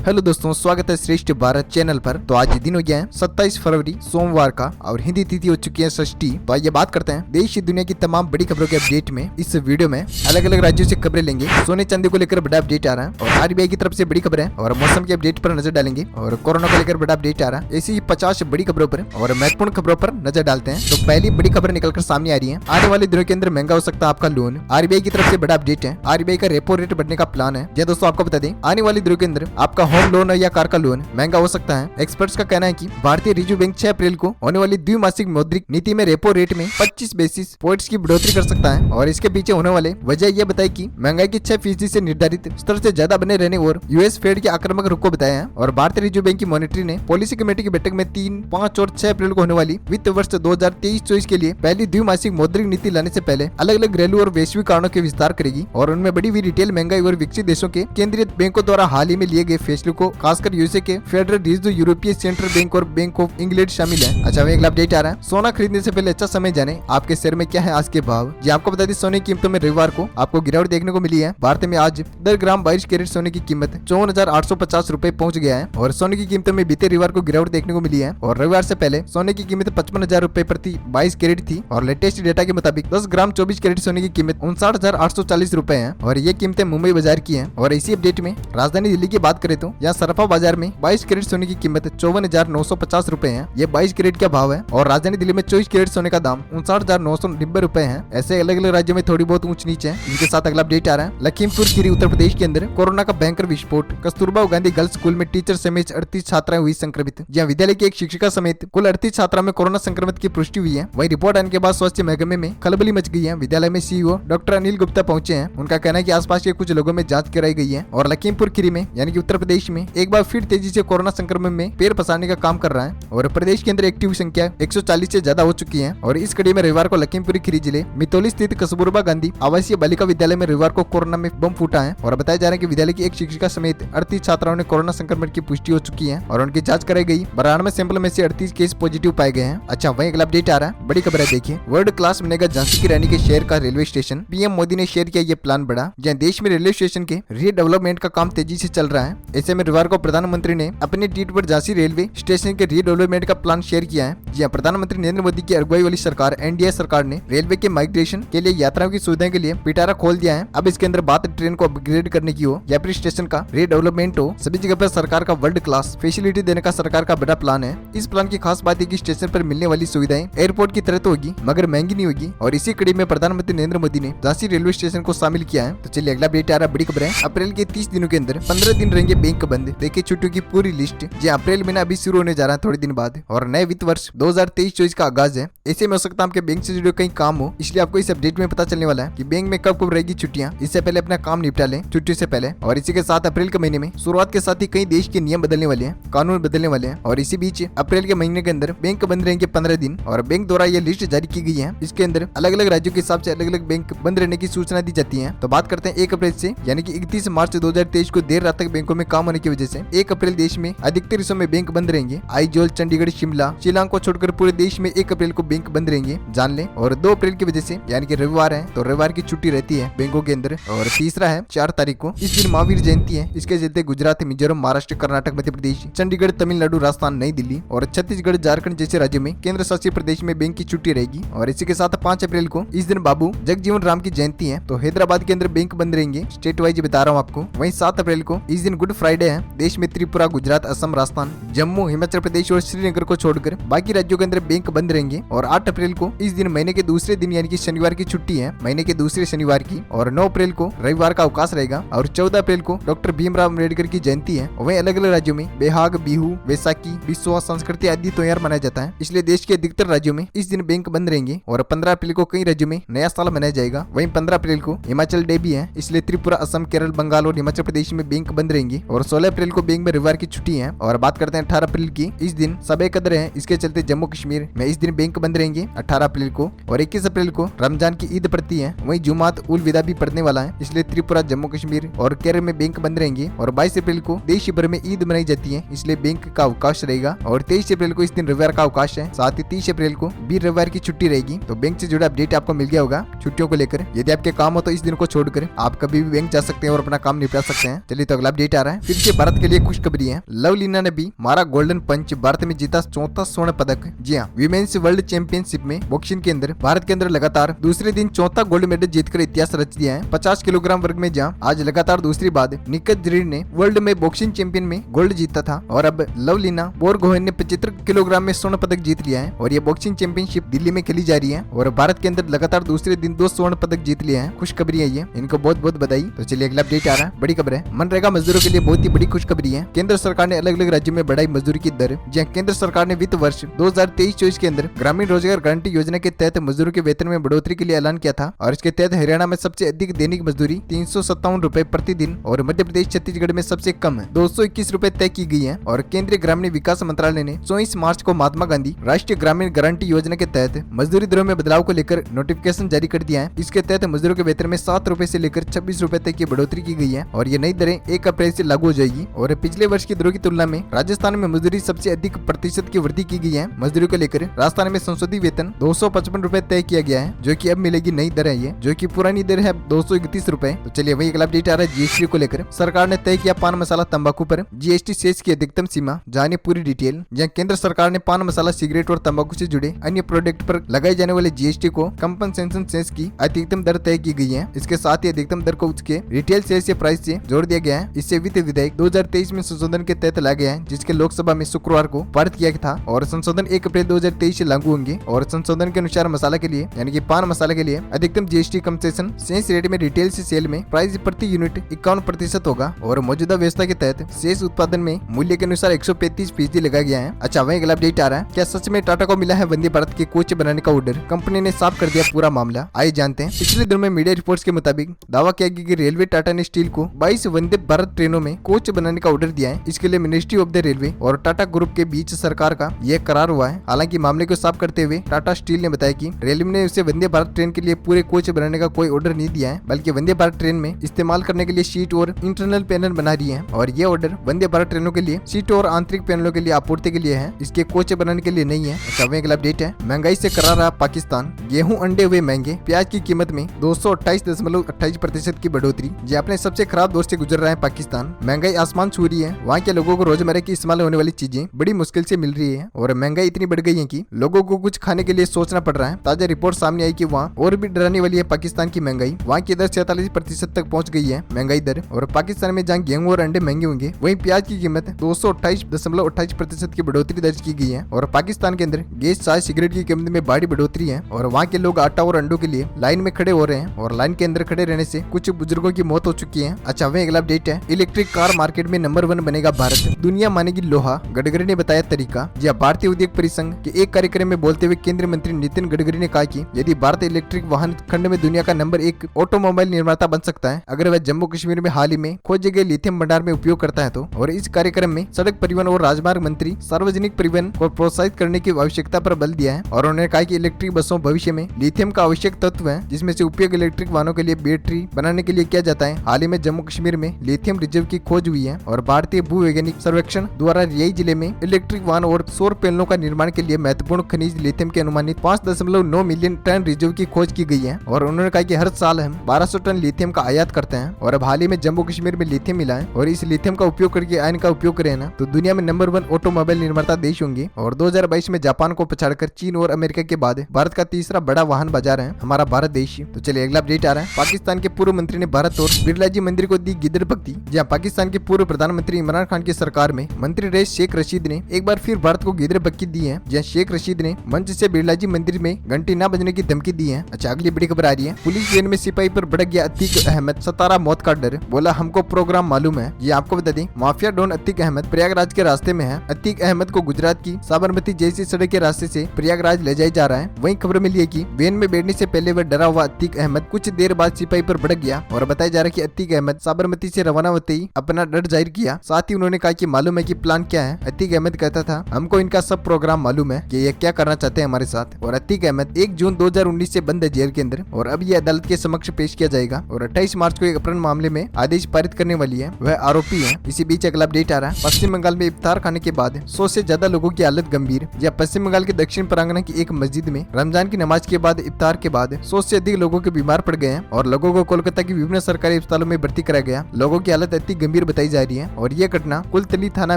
Hello दोस्तों, स्वागत है श्रेष्ठ भारत चैनल पर। तो आज दिन हो गया है 27 फरवरी सोमवार का और हिंदी तिथि हो चुकी है षष्ठी। तो आइए बात करते हैं देश और दुनिया की तमाम बड़ी खबरों के अपडेट में। इस वीडियो में अलग अलग राज्यों से खबरें लेंगे। सोने चांदी को लेकर बड़ा अपडेट आ रहा है और आरबीआई की तरफ से बड़ी खबर है और मौसम के अपडेट पर नजर डालेंगे और कोरोना को लेकर बड़ा अपडेट आ रहा है। ऐसी ही 50 बड़ी खबरों पर और महत्वपूर्ण खबरों पर नजर डालते हैं। तो पहली बड़ी खबर निकलकर सामने आ रही है, आने वाले दिनों के अंदर महंगा हो सकता है आपका लोन। आरबीआई की तरफ से बड़ा अपडेट है। आरबीआई का रेपो रेट बढ़ने का प्लान है। जी दोस्तों, आपको बता दें आने वाले दिनों के अंदर आपका होम लोन या कार का लोन महंगा हो सकता है। एक्सपर्ट्स का कहना है कि भारतीय रिजर्व बैंक 6 अप्रैल को होने वाली द्विमासिक मौद्रिक नीति में रेपो रेट में 25 बेसिस पॉइंट्स की बढ़ोतरी कर सकता है और इसके पीछे होने वाले वजह यह बताई कि महंगाई की 6% से निर्धारित स्तर से ज्यादा बने रहने और यूएस फेड के आक्रामक रुख को बताया है। और भारतीय रिजर्व बैंक की मॉनिटरी ने पॉलिसी कमेटी की बैठक में 3, 5 और 6 अप्रैल को होने वाली वित्त वर्ष 2023-24 के लिए पहली द्विमासिक मौद्रिक नीति लाने से पहले अलग अलग घरेलू और वैश्विक कारणों के विस्तार करेगी और उनमें बढ़ी हुई रिटेल महंगाई और विकसित देशों के केंद्रीय बैंकों द्वारा हाल ही में लिए गए फैसलों को, खासकर यूएसए के फेडरल रिजर्व, यूरोपीय सेंट्रल बैंक और बैंक ऑफ इंग्लैंड शामिल है। अच्छा, अगला अपडेट आ रहा है, सोना खरीदने से पहले अच्छा समय जाने आपके शेयर में क्या है आज के भाव। जी आपको बता दें सोने की कीमतों में रविवार को आपको गिरावट देखने को मिली है। भारत में आज 10 ग्राम 22 कैरेट सोने की कीमत 54,850 रुपए पहुंच गया है और सोने की कीमतों में बीते रविवार को गिरावट देखने को मिली है। और रविवार से पहले सोने की कीमत 55,000 रुपए प्रति 22 कैरेट थी और लेटेस्ट डेटा के मुताबिक 10 ग्राम 24 कैरेट सोने की कीमत 59,840 रुपए है और ये कीमतें मुंबई बाजार की है। और इसी अपडेट में राजधानी दिल्ली की बात करें तो यहाँ सराफा बाजार में 22 कैरेट सोने की कीमत 54,950 रुपए है। ये 22 कैरेट का भाव है और राजधानी दिल्ली में 24 कैरेट सोने का दाम 59,990 रुपए है। ऐसे अलग अलग राज्यों में थोड़ी बहुत ऊंच नीचे है। इनके साथ अगला अपडेट आ रहा है, लखीमपुर खीरी उत्तर प्रदेश के अंदर कोरोना का भयंकर विस्फोट। कस्तूरबा गांधी गर्ल्स स्कूल में टीचर समेत 38 छात्राएं हुई संक्रमित। जहाँ विद्यालय की एक शिक्षिका समेत कुल 38 छात्रा में कोरोना संक्रमित की पुष्टि हुई है। वही रिपोर्ट आने के बाद स्वास्थ्य महकमे में खलबली मच गई है। विद्यालय में सीईओ डॉक्टर अनिल गुप्ता पहुंचे हैं। उनका कहना है कि आसपास के कुछ लोगों में जांच कराई गई है और लखीमपुर खीरी में यानी कि उत्तर प्रदेश में एक बार फिर तेजी से कोरोना संक्रमण में पैर पसारने का काम कर रहा है और प्रदेश के अंदर एक्टिव संख्या 140 से ज्यादा हो चुकी है। और इस कड़ी में रविवार को लखीमपुर खीरी जिले मितौली स्थित कस्तूरबा गांधी आवासीय बालिका विद्यालय में रविवार को कोरोना में बम फूटा है और बताया जा रहा है कि विद्यालय की एक शिक्षिका समेत 38 छात्राओं ने कोरोना संक्रमण की पुष्टि हो चुकी है और उनकी जांच कराई गई। 92 सैंपल में से 38 केस पॉजिटिव पाए गए हैं। अच्छा, वही अगला अपडेट आ रहा है, बड़ी खबर है देखिए, वर्ल्ड क्लास बनेगा झांसी की रानी के शहर का रेलवे स्टेशन। पीएम मोदी ने शेयर किया ये प्लान बड़ा, जहाँ देश में रेलवे स्टेशन के रीडेवलपमेंट का काम तेजी से चल रहा है। ऐसे में रविवार को प्रधानमंत्री ने अपने ट्वीट पर झांसी रेलवे स्टेशन के रीडेवलपमेंट का प्लान शेयर किया है। जी प्रधानमंत्री नरेंद्र मोदी की अगुवाई वाली सरकार एनडीए सरकार ने रेलवे के माइग्रेशन के लिए यात्राओं की सुविधाओं के लिए पिटारा खोल दिया है। अब इसके अंदर बात ट्रेन को अपग्रेड करने की हो या फिर स्टेशन का रीडेवलपमेंट हो, सभी जगह पर सरकार का वर्ल्ड क्लास फैसिलिटी देने का सरकार का बड़ा प्लान है। इस प्लान की खास बात है कि स्टेशन पर मिलने वाली सुविधाएं एयरपोर्ट की तरह तो होगी मगर महंगी नहीं होगी और इसी कड़ी में प्रधानमंत्री नरेंद्र मोदी ने झांसी रेलवे स्टेशन को शामिल किया है। तो चलिए अगला अपडेट आ रहा है, बड़ी खबर है, अप्रैल के 30 दिनों के अंदर 15 दिन रहेंगे बैंक बंद। देखिए छुट्टियों की पूरी लिस्ट। जी अप्रैल महीना अभी शुरू होने जा रहा है थोड़े दिन बाद और नए वित्त वर्ष 2023-24 का आगाज है। ऐसे में हो सकता है आपके बैंक से जुड़े कई काम हो, इसलिए आपको इस अपडेट में पता चलने वाला है कि बैंक में कब कब रहेगी छुट्टियां। इससे पहले अपना काम निपटा लें छुट्टी से पहले। और इसी के साथ अप्रैल के महीने में शुरुआत के साथ ही कई देश के नियम बदलने वाले हैं, कानून बदलने वाले हैं और इसी बीच अप्रैल के महीने के अंदर बैंक बंद रहेंगे 15 दिन और बैंक द्वारा यह लिस्ट जारी की गई है। इसके अंदर अलग अलग राज्यों के हिसाब से अलग अलग बैंक बंद रहने की सूचना दी जाती है। तो बात करते हैं 1 अप्रैल से यानी कि 31 मार्च 2023 को देर रात तक बैंकों में काम होने की वजह से 1 अप्रैल देश में अधिकतर हिस्सों में बैंक बंद रहेंगे। आइजोल, चंडीगढ़, शिमला, शिलांग को छोड़कर पूरे देश में 1 अप्रैल को बैंक बंद रहेंगे, जान लें। और 2 अप्रैल की वजह से यानी कि रविवार है तो रविवार की छुट्टी रहती है बैंकों के अंदर। और तीसरा है 4 तारीख को, इस दिन महावीर जयंती है। इसके चलते गुजरात, मिजोरम, महाराष्ट्र, कर्नाटक, मध्य प्रदेश, चंडीगढ़, तमिलनाडु, राजस्थान, नई दिल्ली और छत्तीसगढ़, झारखंड जैसे राज्यों में केंद्र शासित प्रदेश में बैंक की छुट्टी रहेगी। और इसी के साथ 5 अप्रैल को इस दिन बाबू जगजीवन राम की जयंती है तो हैदराबाद के अंदर बैंक बंद रहेंगे, स्टेट वाइज बता रहा हूँ आपको। वहीं 7 अप्रैल को इस दिन गुड फ्राइडे है। देश में त्रिपुरा, गुजरात, असम, राजस्थान, जम्मू, हिमाचल प्रदेश और श्रीनगर को छोड़कर बाकी राज्यों के अंदर बैंक बंद रहेंगे। और 8 अप्रैल को इस दिन महीने के दूसरे दिन यानी कि शनिवार की छुट्टी है, महीने के दूसरे शनिवार की। और 9 अप्रैल को रविवार का अवकाश रहेगा और 14 अप्रैल को डॉक्टर भीमराव अम्बेडकर की जयंती है। वहीं अलग अलग राज्यों में बेहाग, बिहू, वैसाखी, बिस्वा, संस्कृति आदि त्योहार मनाया जाता है, इसलिए देश के अधिकतर राज्यों में इस दिन बैंक बंद रहेंगे। और 15 अप्रैल को कई राज्यों में नया साल मनाया जाएगा। वहीं 15 अप्रैल को हिमाचल डे भी है, इसलिए त्रिपुरा, असम, केरल, बंगाल और हिमाचल प्रदेश में बैंक बंद रहेंगे। और 16 अप्रैल को बैंक में रविवार की छुट्टी है। और बात करते हैं 18 अप्रैल की, इस दिन सबे कदर है, इसके चलते जम्मू कश्मीर में इस दिन बैंक बंद रहेंगे 18 अप्रैल को। और 21 अप्रैल को रमजान की ईद पड़ती है, वहीं जुमात उल विदा भी पड़ने वाला है, इसलिए त्रिपुरा, जम्मू कश्मीर और केरल में बैंक बंद रहेंगे। और 22 अप्रैल को देश भर में ईद मनाई जाती है, इसलिए बैंक का अवकाश रहेगा। और 23 अप्रैल को इस दिन रविवार का अवकाश है, साथ ही 30 अप्रैल को भी रविवार की छुट्टी रहेगी। तो बैंक से जुड़ा अपडेट आपको मिल गया होगा छुट्टियों को लेकर। यदि आपके काम हो तो इस दिन को छोड़कर आप कभी भी बैंक जा सकते हैं और अपना काम निपटा सकते हैं। चलिए तो अगला अपडेट आ रहा है, फिर से भारत के लिए खुशखबरी है। लवलीना ने भी मारा गोल्डन पंच, भारत में जीता चौथा स्वर्ण पदक। जी हाँ, विमेन्स वर्ल्ड चैंपियनशिप में बॉक्सिंग के अंदर भारत के अंदर लगातार दूसरे दिन चौथा गोल्ड मेडल जीतकर इतिहास रच दिया है। 50 किलोग्राम वर्ग में जहाँ आज लगातार दूसरी बार निखत जरीन ने वर्ल्ड में बॉक्सिंग चैंपियन में गोल्ड जीता था और अब लवलीना बोरगोहेन ने 75 किलोग्राम में स्वर्ण पदक जीत लिया है और ये बॉक्सिंग चैंपियनशिप दिल्ली में खेली जा रही है और भारत के अंदर लगातार दूसरे दिन 2 स्वर्ण पदक जीत लिया है। खुशखबरी है ये, इनको बहुत बहुत बधाई। तो चलिए अगला अपडेट आ रहा है, बड़ी खबर है। मनरेगा मजदूरों के लिए बहुत ही बड़ी खुशखबरी है। केंद्र सरकार ने अलग अलग राज्यों में बढ़ाई मजदूरी की दर। जहाँ केंद्र सरकार ने वित्त वर्ष 2023-24 के अंदर ग्रामीण रोजगार गारंटी योजना के तहत मजदूरों के वेतन में बढ़ोतरी के लिए ऐलान किया था और इसके तहत हरियाणा में सबसे अधिक दैनिक मजदूरी 357 रुपए प्रतिदिन और मध्य प्रदेश छत्तीसगढ़ में सबसे कम 221 रुपए तय की गई है। और केंद्रीय ग्रामीण विकास मंत्रालय ने 24 मार्च को महात्मा गांधी राष्ट्रीय ग्रामीण गारंटी योजना के तहत मजदूरी दरों में बदलाव को लेकर नोटिफिकेशन जारी कर दिया है। इसके तहत मजदूरों के वेतन में 7 रुपए से लेकर 26 रुपए तक की बढ़ोतरी की गई है और ये नई दरें 1 अप्रैल से लागू हो जाएगी। और पिछले वर्ष की दरों की तुलना में राजस्थान में मजदूरी सबसे अधिक प्रतिशत की वृद्धि की गई है। मजदूरी को लेकर राजस्थान में संशोधित वेतन 255 रुपए तय किया गया है, जो कि अब मिलेगी नई दर है ये, जो कि पुरानी दर है 231 रुपए। तो चलिए वही अगला अपडेट आ रहा है जीएसटी को लेकर। सरकार ने तय किया पान मसाला तंबाकू पर जीएसटी सेस की अधिकतम सीमा, जाने पूरी डिटेल। जहाँ केंद्र सरकार ने पान मसाला सिगरेट और तंबाकू से जुड़े अन्य प्रोडक्ट पर लगाए जाने वाले जीएसटी को कंपनसेशन सेस की अधिकतम दर तय की गई है। इसके साथ ही अधिकतम दर को उसके रिटेल सेल्स के प्राइस से जोड़ दिया गया है। इससे वित्त विधेयक 2023 में संशोधन के तहत लाया गया है, जिसके लोकसभा में शुक्रवार को पारित किया था और संशोधन 1 अप्रैल 2023 से लागू होंगे। और संशोधन के अनुसार मसाला के लिए यानी कि पान मसाला के लिए अधिकतम जीएसटी कंसेशन सेस रेट में रिटेल से सेल में प्राइस प्रति यूनिट 51% होगा और मौजूदा व्यवस्था के तहत शेष उत्पादन में मूल्य के अनुसार 135% लगाया गया है। अच्छा वही अगला अपडेट आ रहा है, क्या सच में टाटा को मिला है वंदे भारत के कोच बनाने का ऑर्डर? कंपनी ने साफ कर दिया पूरा मामला, आइए जानते हैं। पिछले दिनों में मीडिया रिपोर्ट्स के मुताबिक दावा किया गया कि रेलवे टाटा ने स्टील को 22 वंदे भारत ट्रेनों में कोच बनाने का ऑर्डर दिया है। इसके लिए मिनिस्ट्री ऑफ द रेलवे और टाटा ग्रुप के बीच सरकार का यह करार हुआ है। हालांकि मामले को साफ करते हुए टाटा स्टील ने बताया कि रेलवे ने उसे वंदे भारत ट्रेन के लिए पूरे कोच बनाने का कोई ऑर्डर नहीं दिया है, बल्कि वंदे भारत ट्रेन में इस्तेमाल करने के लिए सीट और इंटरनल पैनल बना रही है और ये ऑर्डर वंदे भारत ट्रेनों के लिए सीट और आंतरिक पैनलों के लिए आपूर्ति के लिए है, इसके कोच बनाने के लिए नहीं है। अच्छा अगला अपडेट है, महंगाई से करा रहा पाकिस्तान, गेहूं अंडे हुए महंगे, प्याज की कीमत में 228.28% की बढ़ोतरी। ये अपने सबसे खराब दौर से गुजर रहा है पाकिस्तान। महंगाई आसमान छू रही है, वहाँ के लोगों को रोजमर्रा की इस्तेमाल होने वाली चीजें बड़ी मुश्किल से मिल रही है और महंगाई इतनी बढ़ गई है कि लोगों को कुछ खाने के लिए सोचना पड़ रहा है। ताजा रिपोर्ट सामने आई कि वहाँ और भी डराने वाली है पाकिस्तान की महंगाई। वहाँ की दर 47% तक पहुँच गई है महंगाई दर। और पाकिस्तान में जहाँ गेहूं और अंडे महंगे होंगे, वहीं प्याज की कीमत 228.28% की बढ़ोतरी दर्ज की गई है। और पाकिस्तान के अंदर गैस, चाय, सिगरेट की कीमत में बड़ी बढ़ोतरी है और वहाँ के लोग आटा और अंडों के लिए लाइन में खड़े हो रहे हैं और लाइन के अंदर खड़े रहने से कुछ बुजुर्गों की मौत हो चुकी है। अच्छा वही अगला अपडेट है, इलेक्ट्रिक कार मार्केट में नंबर 1 बनेगा भारत, दुनिया मानेगी लोहा, गडकरी ने बताया तरीका। यह भारतीय उद्योग परिसंघ के एक कार्यक्रम में बोलते हुए केंद्रीय मंत्री नितिन गडकरी ने कहा कि यदि भारत इलेक्ट्रिक वाहन खंड में दुनिया का नंबर 1 ऑटोमोबाइल निर्माता बन सकता है अगर वह जम्मू कश्मीर में हाल ही में खोजे गए लिथियम भंडार में उपयोग करता है तो। और इस कार्यक्रम में सड़क परिवहन और राजमार्ग मंत्री सार्वजनिक परिवहन को प्रोत्साहित करने की आवश्यकता पर बल दिया है और उन्होंने कहा कि इलेक्ट्रिक बसों भविष्य में लिथियम का आवश्यक तत्व है, जिसमें से उपयोग इलेक्ट्रिक वाहनों के लिए बैटरी बनाने के लिए किया जाता है। हाल ही में जम्मू कश्मीर में लिथियम रिजर्व की खोज हुई है और भारतीय भूवैज्ञानिक सर्वेक्षण द्वारा रियाई जिले में इलेक्ट्रिक वाहन और सौर पैनलों का निर्माण के लिए महत्वपूर्ण खनिज लिथियम के अनुमानित 5.9 मिलियन टन रिजर्व की खोज की गई है। और उन्होंने कहा कि हर साल हम 1200 टन लिथियम का आयात करते हैं और अब हाल ही में जम्मू कश्मीर में लिथियम मिला है और इस लिथियम का उपयोग करके आयन का उपयोग करें ना तो दुनिया में नंबर 1 ऑटोमोबाइल निर्माता देश होंगे। और 2022 में जापान को पछाड़कर चीन और अमेरिका के बाद भारत का तीसरा बड़ा वाहन बाजार है हमारा भारत देश। तो चलिए अगला अपडेट आ रहा है, पाकिस्तान के पूर्व मंत्री ने भारत और बिरला जी मंदिर को दी गिदड़ भक्ति। जहाँ पाकिस्तान के पूर्व प्रधानमंत्री इमरान खान की सरकार में मंत्री रहे शेख रशीद ने एक बार फिर भारत को गिदड़ भक्ति दी है। जहाँ शेख रशीद ने मंच से बिरला जी मंदिर में घंटी न बजने की धमकी दी है। अच्छा अगली बड़ी खबर आ रही है, पुलिस वेन में सिपाही पर भड़क गया अतीक अहमद, 17 मौत का डर, बोला हमको प्रोग्राम मालूम है। ये आपको बता दें माफिया डॉन अतीक अहमद प्रयागराज के रास्ते में है। अतीक अहमद को गुजरात की साबरमती जैसी सड़क के रास्ते से प्रयागराज ले जाया जा रहा है। वहीं खबर मिली है कि वेन में बैठने से पहले वह डरा हुआ अतीक अहमद कुछ देर बाद सिपाही पर भड़क गया और बताया जा रहा है कि अतीक अहमद साबरमती से रवाना होते ही अपना डर जाहिर किया। साथ ही उन्होंने कहा कि मालूम है कि प्लान क्या है। अतीक अहमद कहता था हमको इनका सब प्रोग्राम मालूम है कि ये क्या करना चाहते हैं हमारे साथ। और अतीक अहमद 1 जून 2019 से बंद है जेल के अंदर और अब ये अदालत के समक्ष पेश किया जाएगा और 28 मार्च को एक अपहरण मामले में आदेश पारित करने वाली है, वह आरोपी है। इसी बीच अगला अपडेट आ रहा है, पश्चिम बंगाल में इफ्तार खाने के बाद 100 से ज्यादा लोगों की हालत गंभीर। यह पश्चिम बंगाल के दक्षिण प्रांगण की एक मस्जिद में रमजान की नमाज के बाद इफ्तार के बाद 100 से अधिक लोगों के बीमार पड़ गए हैं और लोगों को कोलकाता की विभिन्न सरकारी अस्पतालों में भर्ती कराया गया। लोगों की हालत अति गंभीर गंभीर बताई जा रही है और ये घटना कुलतली थाना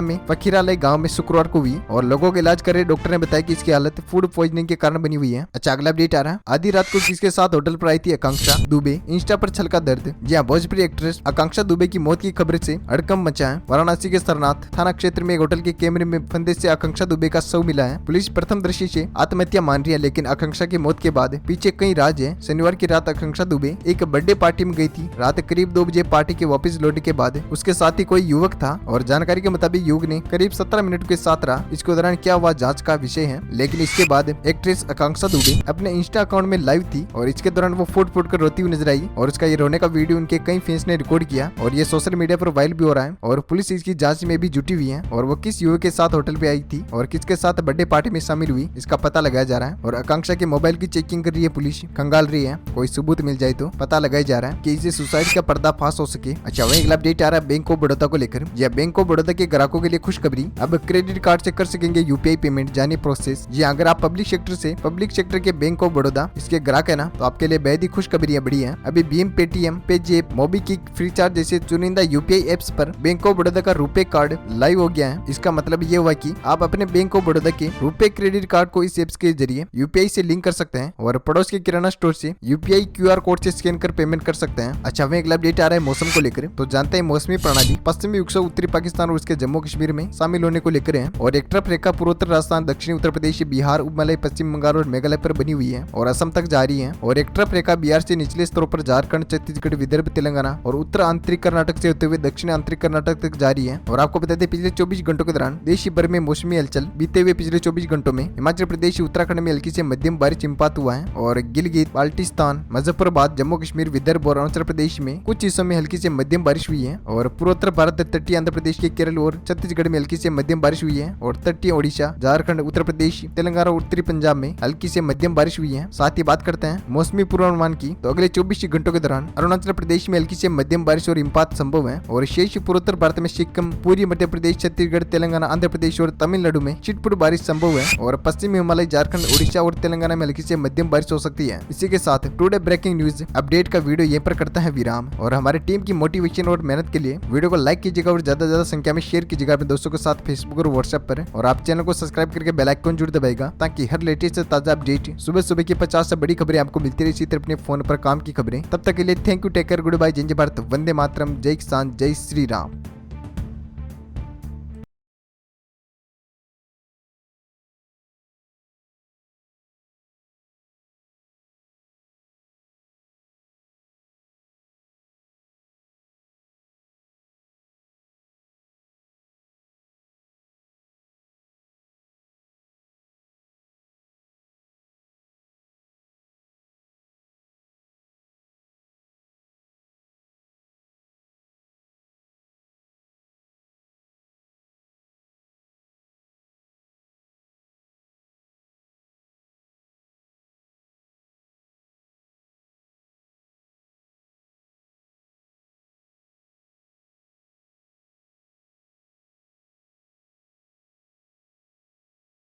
में फकीरालय गाँव में शुक्रवार को हुई और लोगों का इलाज कर रहे डॉक्टर ने बताया कि इसकी हालत फूड पॉइजनिंग के कारण बनी हुई है। अच्छा, अगला अपडेट आ रहा है। आधी रात को किसके साथ होटल पर आई थी आकांक्षा दुबे, इंस्टा पर छलका दर्द। जी हाँ, भोजपुरी एक्ट्रेस आकांक्षा दुबे की मौत की खबर से हड़कंप मचा है। वाराणसी के सरनाथ थाना क्षेत्र में एक होटल के कैमरे में फंदे से आकांक्षा दुबे का शव मिला है। पुलिस प्रथम दृष्टि से आत्महत्या मान रही है, लेकिन आकांक्षा की मौत के बाद पीछे कई राज है। शनिवार की रात आकांक्षा दुबे एक बर्थडे पार्टी में गई थी। रात करीब 2 बजे पार्टी के वापस लौटने के बाद उसके साथ ही कोई युवक था और जानकारी के मुताबिक युवक ने करीब 17 मिनट के साथ रहा। इसके दौरान क्या हुआ जांच का विषय है, लेकिन इसके बाद एक्ट्रेस आकांक्षा दुबे अपने इंस्टा अकाउंट में लाइव थी और इसके दौरान वो फूट फूट कर रोती हुई नजर आई और उसका ये रोने का वीडियो उनके कई फैंस ने रिकॉर्ड किया और ये सोशल मीडिया पर वायरल भी हो रहा है और पुलिस इसकी जांच में भी जुटी हुई है और वो किस युवक के साथ होटल पे आई थी और किसके साथ बर्थडे पार्टी में शामिल हुई इसका पता लगाया जा रहा है। और आकांक्षा के मोबाइल की चेकिंग कर रही है पुलिस, खंगाल रही है। कोई सबूत मिल जाए तो पता लगाया जा रहा है कि इसे सुसाइड का पर्दाफाश हो सके। अच्छा, वही अगला अपडेट आ रहा है बैंक ऑफ बड़ौदा को लेकर। यह बैंक ऑफ बड़ौदा के ग्राहकों के लिए खुशखबरी, अब क्रेडिट कार्ड से कर सकेंगे यूपीआई पेमेंट, जानिए प्रोसेस। जी, अगर आप पब्लिक सेक्टर के बैंक ऑफ बड़ौदा इसके ग्राहक है ना, तो आपके लिए बेहद ही खुशखबरी बड़ी है। अभी भीम, पेटीएम, पेजेप, मोबीक्विक, फ्रीचार्ज जैसे चुनिंदा यूपीआई एप्स पर बैंक ऑफ बड़ौदा का रुपए कार्ड लाइव हो गया है। इसका मतलब ये हुआ कि आप अपने बैंक ऑफ बड़ौदा के रुपए क्रेडिट कार्ड को इस एप्स के जरिए यूपीआई से लिंक कर सकते हैं और पड़ोस के किराना स्टोर से यूपीआई क्यूआर कोड से स्कैन कर पेमेंट कर सकते हैं। अच्छा, वही अगला अपडेट आ रहा है मौसम को लेकर। तो जानते हैं मौसमी प्रणाली पश्चिमी विक्षोभ उत्तरी पाकिस्तान और उसके जम्मू कश्मीर में शामिल होने को लेकर है और एक ट्रफ रेखा पूर्वोत्तर राजस्थान, दक्षिणी उत्तर प्रदेश, बिहार, उपमलय, पश्चिम बंगाल और मेघालय पर बनी हुई है और असम तक जा रही है और एक ट्रफ रेखा बिहार से निचले स्तरों पर झारखंड, छत्तीसगढ़, विदर्भ, तेलंगाना और उत्तर आंतरिक कर्नाटक से होते हुए दक्षिण आंतरिक कर्नाटक तक जारी है। और आपको बता दें पिछले 24 घंटों के दौरान देश भर में मौसमी हलचल। बीते हुए पिछले 24 घंटों में हिमाचल प्रदेश, उत्तराखंड में हल्की से मध्यम बारिश हिमपात हुआ है और गिलगित, बाल्टिस्तान, मुजफ्फराबाद, जम्मू कश्मीर, विदर्भ और अरुणाचल प्रदेश में कुछ हिस्सों में हल्की से मध्यम बारिश हुई है और पूर्वोत्तर भारत, तटीय आंध्र प्रदेश के केरल और छत्तीसगढ़ में हल्की से मध्यम बारिश हुई है और तटीय ओडिशा, झारखंड, उत्तर प्रदेश, तेलंगाना और उत्तरी पंजाब में हल्की से मध्यम बारिश हुई है। साथ ही बात करते हैं मौसमी पूर्वानुमान की, तो अगले 24 घंटों के दौरान अरुणाचल प्रदेश में हल्की से मध्यम बारिश और हिमपात संभव है और शेष पूर्वोत्तर भारत में सिक्किम, पूर्वी मध्य प्रदेश, छत्तीसगढ़, तेलंगाना, आंध्र प्रदेश और तमिलनाडु में छिटपुट बारिश संभव है और पश्चिमी हिमालय, झारखंड, उड़ीसा और तेलंगाना में हल्की से मध्यम बारिश हो सकती है। इसी के साथ टुडे ब्रेकिंग न्यूज अपडेट का वीडियो यहीं पर करता है विराम और हमारे टीम की मोटिवेशन और मेहनत के लिए वीडियो को लाइक कीजिएगा और ज्यादा संख्या में शेयर कीजिएगा अपने दोस्तों के साथ फेसबुक और व्हाट्सएप पर और आप चैनल को सब्सक्राइब करके बेल आइकन जरूर दबाएगा ताकि हर लेटेस्ट ताजा अपडेट सुबह की 50 से बड़ी खबरें आपको मिलती रही इसी तरह अपने फोन पर काम की खबरें। तब तक के लिए thank you, take care, good bye, जय भारत, वंदे मातरम, जय किसान, जय श्री राम।